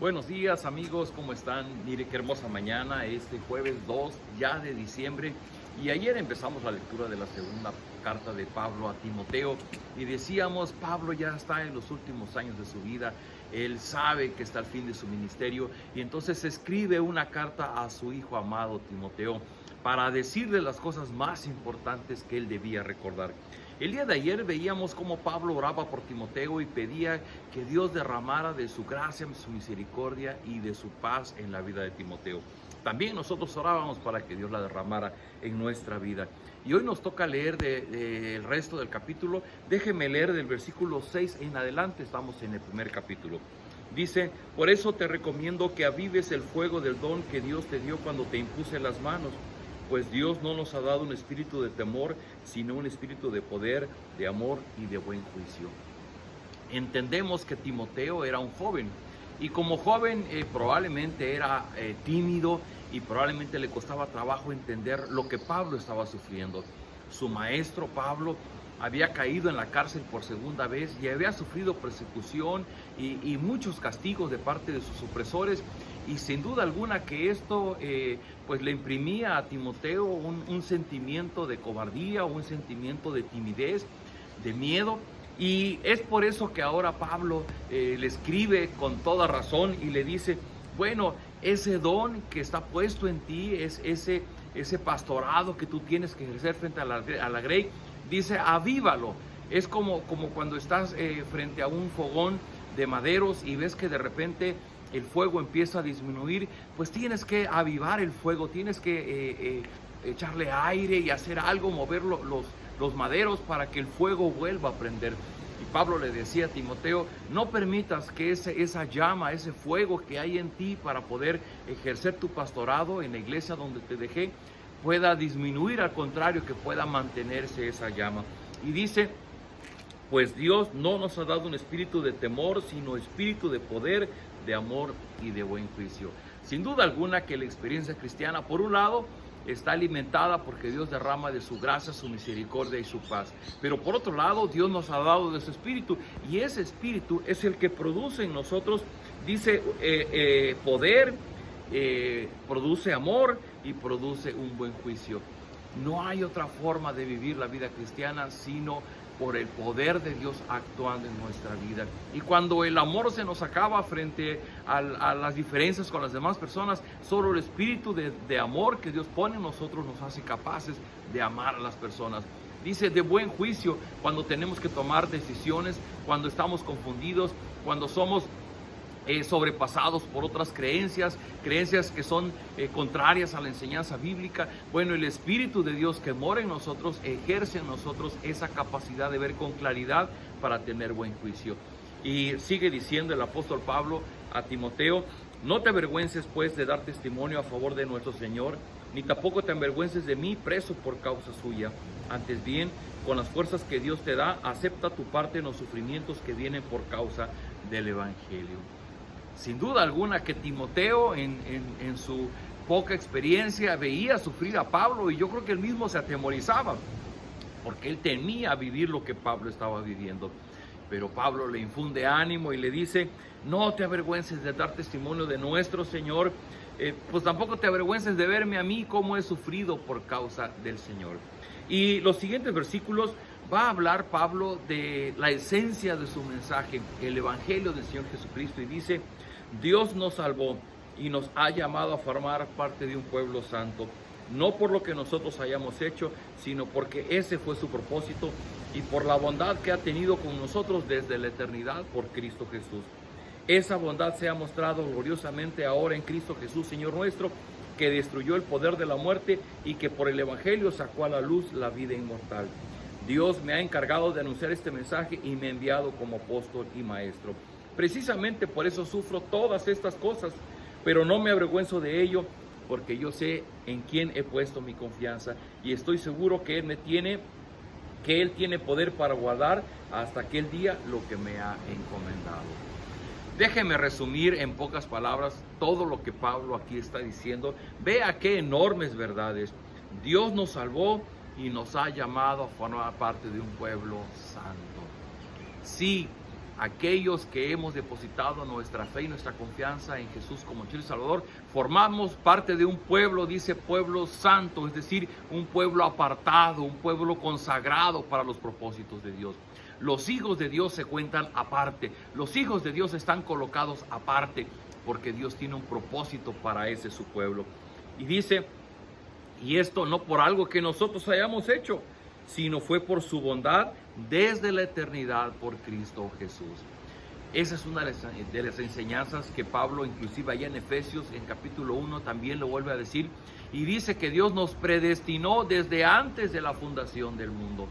Buenos días amigos, ¿cómo están? Mire qué hermosa mañana, este jueves 2 ya de diciembre. Y ayer empezamos la lectura de la segunda carta de Pablo a Timoteo y decíamos, Pablo ya está en los últimos años de su vida, él sabe que está al fin de su ministerio y entonces escribe una carta a su hijo amado Timoteo para decirle las cosas más importantes que él debía recordar. El día de ayer veíamos cómo Pablo oraba por Timoteo y pedía que Dios derramara de su gracia, su misericordia y de su paz en la vida de Timoteo. También nosotros orábamos para que Dios la derramara en nuestra vida. Y hoy nos toca leer el resto del capítulo. Déjeme leer del versículo 6 en adelante, estamos en el primer capítulo. Dice, por eso te recomiendo que avives el fuego del don que Dios te dio cuando te impuse las manos. Pues Dios no nos ha dado un espíritu de temor, sino un espíritu de poder, de amor y de buen juicio. Entendemos que Timoteo era un joven y como joven probablemente era tímido y probablemente le costaba trabajo entender lo que Pablo estaba sufriendo. Su maestro Pablo había caído en la cárcel por segunda vez y había sufrido persecución y muchos castigos de parte de sus opresores. Y sin duda alguna que esto pues le imprimía a Timoteo un sentimiento de cobardía, un sentimiento de timidez, de miedo. Y es por eso que ahora Pablo le escribe con toda razón y le dice, bueno, ese don que está puesto en ti, es ese pastorado que tú tienes que ejercer frente a la grey, dice, avívalo. Es como cuando estás frente a un fogón de maderos y ves que de repente el fuego empieza a disminuir, pues tienes que avivar el fuego, tienes que echarle aire y hacer algo, mover los maderos para que el fuego vuelva a prender. Y Pablo le decía a Timoteo, no permitas que esa llama, ese fuego que hay en ti para poder ejercer tu pastorado en la iglesia donde te dejé, pueda disminuir, al contrario, que pueda mantenerse esa llama. Y dice, pues Dios no nos ha dado un espíritu de temor, sino espíritu de poder, de amor y de buen juicio. Sin duda alguna que la experiencia cristiana, por un lado, está alimentada porque Dios derrama de su gracia, su misericordia y su paz. Pero por otro lado, Dios nos ha dado de su espíritu y ese espíritu es el que produce en nosotros, dice, poder, produce amor y produce un buen juicio. No hay otra forma de vivir la vida cristiana sino por el poder de Dios actuando en nuestra vida. Y cuando el amor se nos acaba frente a las diferencias con las demás personas, solo el espíritu de amor que Dios pone en nosotros nos hace capaces de amar a las personas. Dice de buen juicio cuando tenemos que tomar decisiones, cuando estamos confundidos, cuando somos sobrepasados por otras creencias que son contrarias a la enseñanza bíblica. Bueno, el Espíritu de Dios que mora en nosotros ejerce en nosotros esa capacidad de ver con claridad para tener buen juicio. Y sigue diciendo el apóstol Pablo a Timoteo, no te avergüences pues de dar testimonio a favor de nuestro Señor, ni tampoco te avergüences de mí preso por causa suya. Antes bien, con las fuerzas que Dios te da, acepta tu parte en los sufrimientos que vienen por causa del Evangelio. Sin duda alguna que Timoteo en su poca experiencia veía sufrir a Pablo y yo creo que él mismo se atemorizaba porque él temía vivir lo que Pablo estaba viviendo. Pero Pablo le infunde ánimo y le dice, no te avergüences de dar testimonio de nuestro Señor, pues tampoco te avergüences de verme a mí cómo he sufrido por causa del Señor. Y los siguientes versículos va a hablar Pablo de la esencia de su mensaje, el Evangelio del Señor Jesucristo, y dice, Dios nos salvó y nos ha llamado a formar parte de un pueblo santo, no por lo que nosotros hayamos hecho, sino porque ese fue su propósito y por la bondad que ha tenido con nosotros desde la eternidad por Cristo Jesús. Esa bondad se ha mostrado gloriosamente ahora en Cristo Jesús, Señor nuestro, que destruyó el poder de la muerte y que por el Evangelio sacó a la luz la vida inmortal. Dios me ha encargado de anunciar este mensaje y me ha enviado como apóstol y maestro. Precisamente por eso sufro todas estas cosas, pero no me avergüenzo de ello, porque yo sé en quién he puesto mi confianza y estoy seguro que Él tiene poder para guardar hasta aquel día lo que me ha encomendado. Déjeme resumir en pocas palabras todo lo que Pablo aquí está diciendo. Vea qué enormes verdades. Dios nos salvó y nos ha llamado a formar parte de un pueblo santo. Sí, aquellos que hemos depositado nuestra fe y nuestra confianza en Jesús como Señor y Salvador, formamos parte de un pueblo, dice pueblo santo, es decir, un pueblo apartado, un pueblo consagrado para los propósitos de Dios. Los hijos de Dios se cuentan aparte, los hijos de Dios están colocados aparte, porque Dios tiene un propósito para ese su pueblo. Y dice, y esto no por algo que nosotros hayamos hecho, sino fue por su bondad desde la eternidad por Cristo Jesús. Esa es una de las enseñanzas que Pablo, inclusive allá en Efesios, en capítulo 1, también lo vuelve a decir, y dice que Dios nos predestinó desde antes de la fundación del mundo.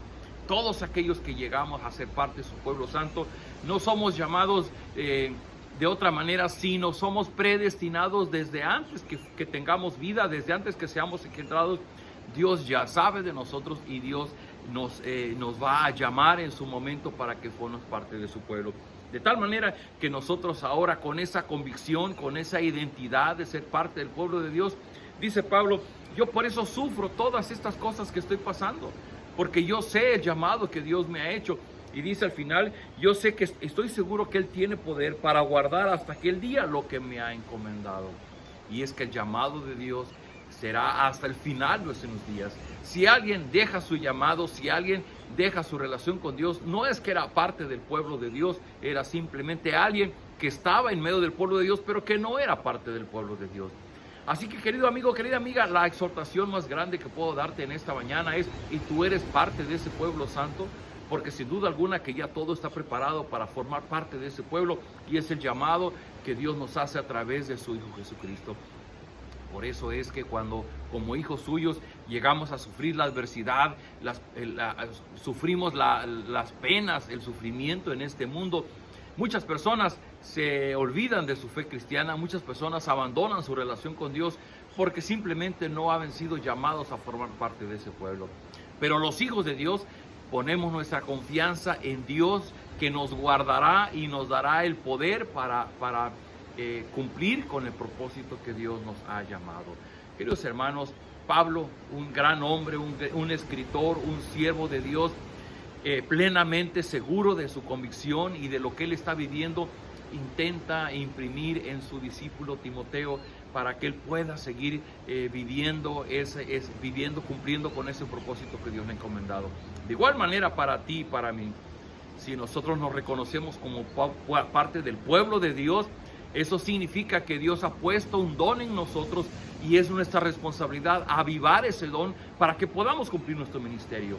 Todos aquellos que llegamos a ser parte de su pueblo santo, no somos llamados de otra manera, sino somos predestinados desde antes que tengamos vida, desde antes que seamos engendrados. Dios ya sabe de nosotros y Dios nos va a llamar en su momento para que formemos parte de su pueblo. De tal manera que nosotros ahora, con esa convicción, con esa identidad de ser parte del pueblo de Dios, dice Pablo, yo por eso sufro todas estas cosas que estoy pasando, porque yo sé el llamado que Dios me ha hecho. Y dice al final, yo sé que estoy seguro que Él tiene poder para guardar hasta aquel día lo que me ha encomendado. Y es que el llamado de Dios será hasta el final de los días. Si alguien deja su llamado, si alguien deja su relación con Dios, no es que era parte del pueblo de Dios, era simplemente alguien que estaba en medio del pueblo de Dios, pero que no era parte del pueblo de Dios. Así que, querido amigo, querida amiga, la exhortación más grande que puedo darte en esta mañana es, y tú eres parte de ese pueblo santo, porque sin duda alguna que ya todo está preparado para formar parte de ese pueblo, y es el llamado que Dios nos hace a través de su Hijo Jesucristo. Por eso es que cuando como hijos suyos llegamos a sufrir la adversidad, sufrimos las penas, el sufrimiento en este mundo, muchas personas se olvidan de su fe cristiana, muchas personas abandonan su relación con Dios porque simplemente no han sido llamados a formar parte de ese pueblo. Pero los hijos de Dios ponemos nuestra confianza en Dios, que nos guardará y nos dará el poder para cumplir con el propósito que Dios nos ha llamado. Queridos hermanos, Pablo, un gran hombre, un escritor, un siervo de Dios, plenamente seguro de su convicción y de lo que él está viviendo, intenta imprimir en su discípulo Timoteo para que él pueda seguir viviendo, cumpliendo con ese propósito que Dios le ha encomendado. De igual manera para ti y para mí, si nosotros nos reconocemos como parte del pueblo de Dios, eso significa que Dios ha puesto un don en nosotros y es nuestra responsabilidad avivar ese don para que podamos cumplir nuestro ministerio,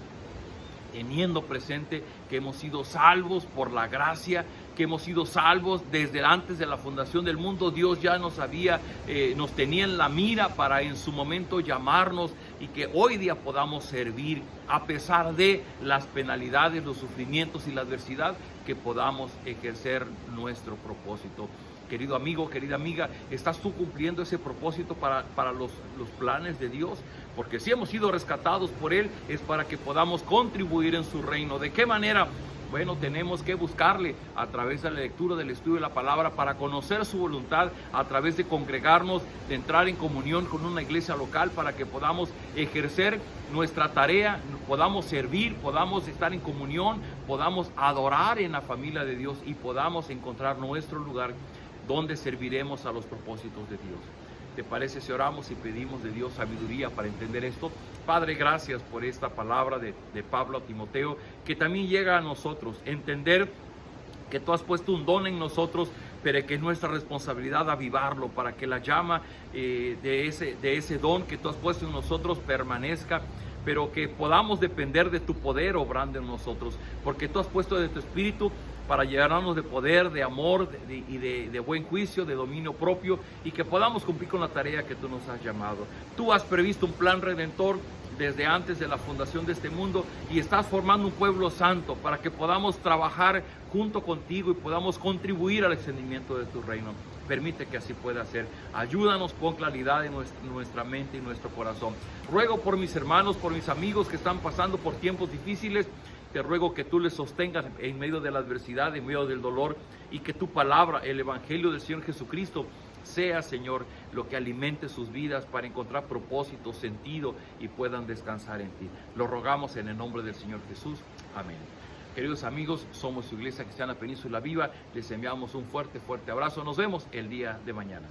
teniendo presente que hemos sido salvos por la gracia, que hemos sido salvos desde antes de la fundación del mundo. Dios ya nos tenía en la mira para en su momento llamarnos y que hoy día podamos servir a pesar de las penalidades, los sufrimientos y la adversidad, que podamos ejercer nuestro propósito. Querido amigo, querida amiga, ¿estás tú cumpliendo ese propósito para los planes de Dios? Porque si hemos sido rescatados por Él, es para que podamos contribuir en su reino. ¿De qué manera? Bueno, tenemos que buscarle a través de la lectura, del estudio de la palabra, para conocer su voluntad, a través de congregarnos, de entrar en comunión con una iglesia local, para que podamos ejercer nuestra tarea, podamos servir, podamos estar en comunión, podamos adorar en la familia de Dios y podamos encontrar nuestro lugar donde serviremos a los propósitos de Dios. ¿Te parece si oramos y pedimos de Dios sabiduría para entender esto? Padre, gracias por esta palabra de Pablo a Timoteo, que también llega a nosotros. Entender que tú has puesto un don en nosotros, pero que es nuestra responsabilidad avivarlo para que la llama de ese don que tú has puesto en nosotros permanezca, pero que podamos depender de tu poder obrando en nosotros, porque tú has puesto de tu espíritu para llenarnos de poder, de amor y de buen juicio, de dominio propio, y que podamos cumplir con la tarea que tú nos has llamado. Tú has previsto un plan redentor desde antes de la fundación de este mundo y estás formando un pueblo santo para que podamos trabajar junto contigo y podamos contribuir al extendimiento de tu reino. Permite que así pueda ser. Ayúdanos, pon claridad en nuestra mente y nuestro corazón. Ruego por mis hermanos, por mis amigos que están pasando por tiempos difíciles. Te ruego que tú les sostengas en medio de la adversidad, en medio del dolor, y que tu palabra, el evangelio del Señor Jesucristo, sea, Señor, lo que alimente sus vidas para encontrar propósito, sentido y puedan descansar en ti. Lo rogamos en el nombre del Señor Jesús. Amén. Queridos amigos, somos su Iglesia Cristiana Península Viva. Les enviamos un fuerte, fuerte abrazo. Nos vemos el día de mañana.